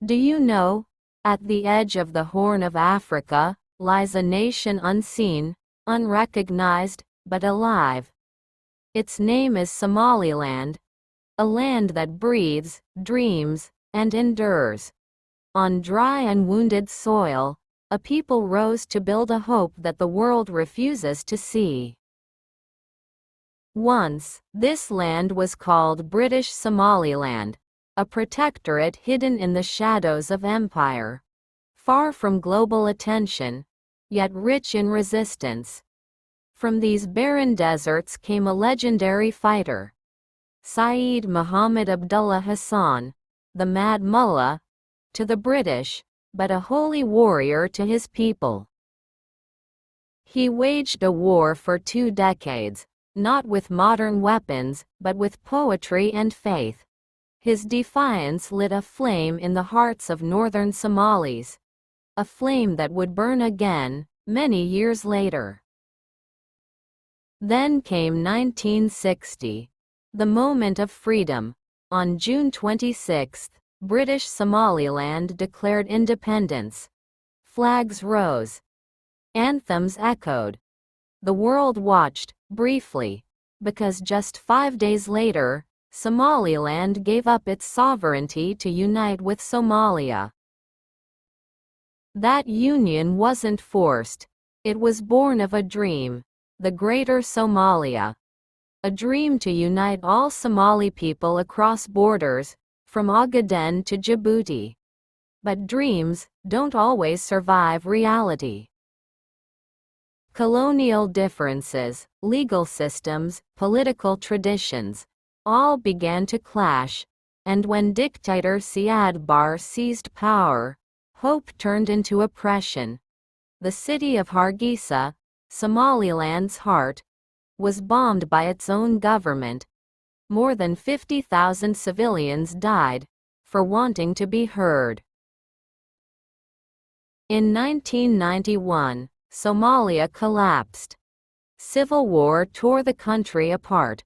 Do you know, at the edge of the Horn of Africa, lies a nation unseen, unrecognized, but alive. Its name is Somaliland, a land that breathes, dreams, and endures. On dry and wounded soil, a people rose to build a hope that the world refuses to see. Once, this land was called British Somaliland, a protectorate hidden in the shadows of empire. Far from global attention, yet rich in resistance. From these barren deserts came a legendary fighter, Syed Muhammad Abdullah Hassan, the Mad Mullah, to the British, but a holy warrior to his people. He waged a war for 2 decades, not with modern weapons, but with poetry and faith. His defiance lit a flame in the hearts of northern Somalis, a flame that would burn again, many years later. Then came 1960, the moment of freedom. On June 26, British Somaliland declared independence. Flags rose. Anthems echoed. The world watched, briefly, because just 5 days later, Somaliland gave up its sovereignty to unite with Somalia. That union wasn't forced. It was born of a dream, the Greater Somalia. A dream to unite all Somali people across borders, from Ogaden to Djibouti. But dreams don't always survive reality. Colonial differences, legal systems, political traditions, all began to clash, and when dictator Siad Barre seized power, hope turned into oppression. The city of Hargeisa, Somaliland's heart, was bombed by its own government. More than 50,000 civilians died for wanting to be heard. In 1991, Somalia collapsed. Civil war tore the country apart.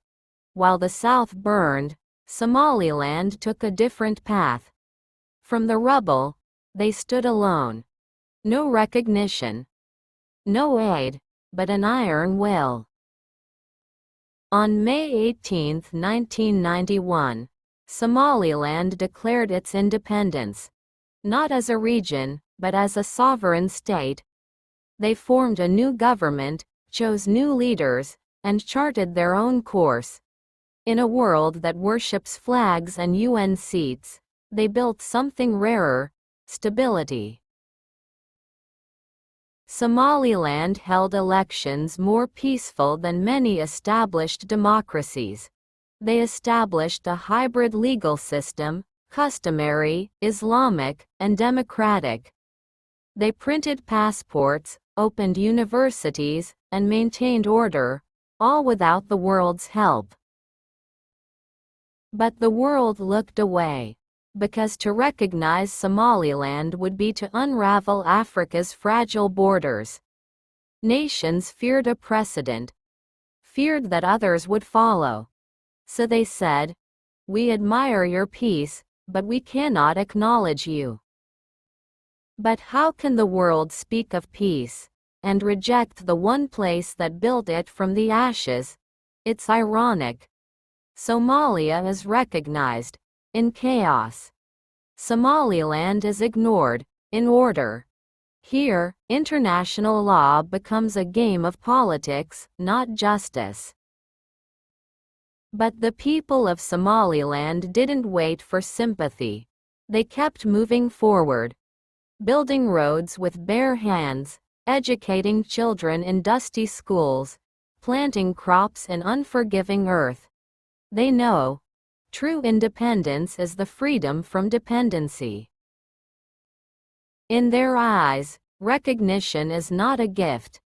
While the south burned, Somaliland took a different path. From the rubble, they stood alone. No recognition, no aid, but an iron will. On May 18, 1991, Somaliland declared its independence, not as a region, but as a sovereign state. They formed a new government, chose new leaders, and charted their own course. In a world that worships flags and UN seats, they built something rarer: stability. Somaliland held elections more peaceful than many established democracies. They established a hybrid legal system, customary, Islamic, and democratic. They printed passports, opened universities, and maintained order, all without the world's help. But the world looked away, because to recognize Somaliland would be to unravel Africa's fragile borders. Nations feared a precedent, feared that others would follow. So they said, "We admire your peace, but we cannot acknowledge you." But how can the world speak of peace and reject the one place that built it from the ashes? It's ironic. Somalia is recognized in chaos. Somaliland is ignored in order. Here, international law becomes a game of politics, not justice. But the people of Somaliland didn't wait for sympathy. They kept moving forward, building roads with bare hands, educating children in dusty schools, planting crops in unforgiving earth. They know true independence is the freedom from dependency. In their eyes, recognition is not a gift.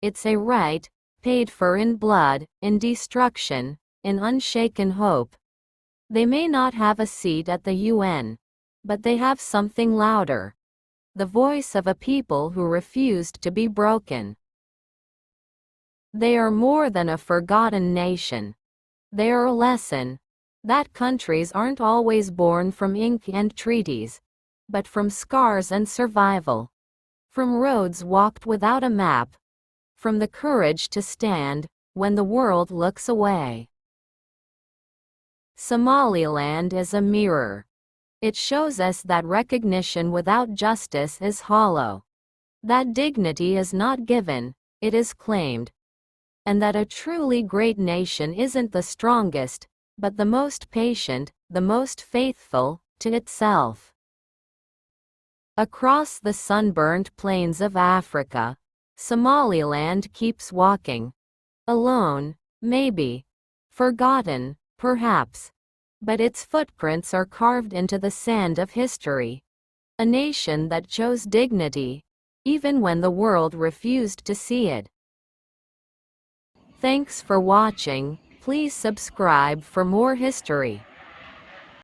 It's a right, paid for in blood, in destruction, in unshaken hope. They may not have a seat at the UN, but they have something louder: the voice of a people who refused to be broken. They are more than a forgotten nation. They are a lesson that countries aren't always born from ink and treaties. but from scars and survival. From roads walked without a map. From the courage to stand when the world looks away. Somaliland is a mirror. It shows us that recognition without justice is hollow. That dignity is not given, it is claimed. And that a truly great nation isn't the strongest, but the most patient, the most faithful to itself. Across the sunburnt plains of Africa, Somaliland keeps walking. Alone, maybe. Forgotten, perhaps. But its footprints are carved into the sand of history. A nation that chose dignity, even when the world refused to see it. Thanks for watching. Please subscribe for more history.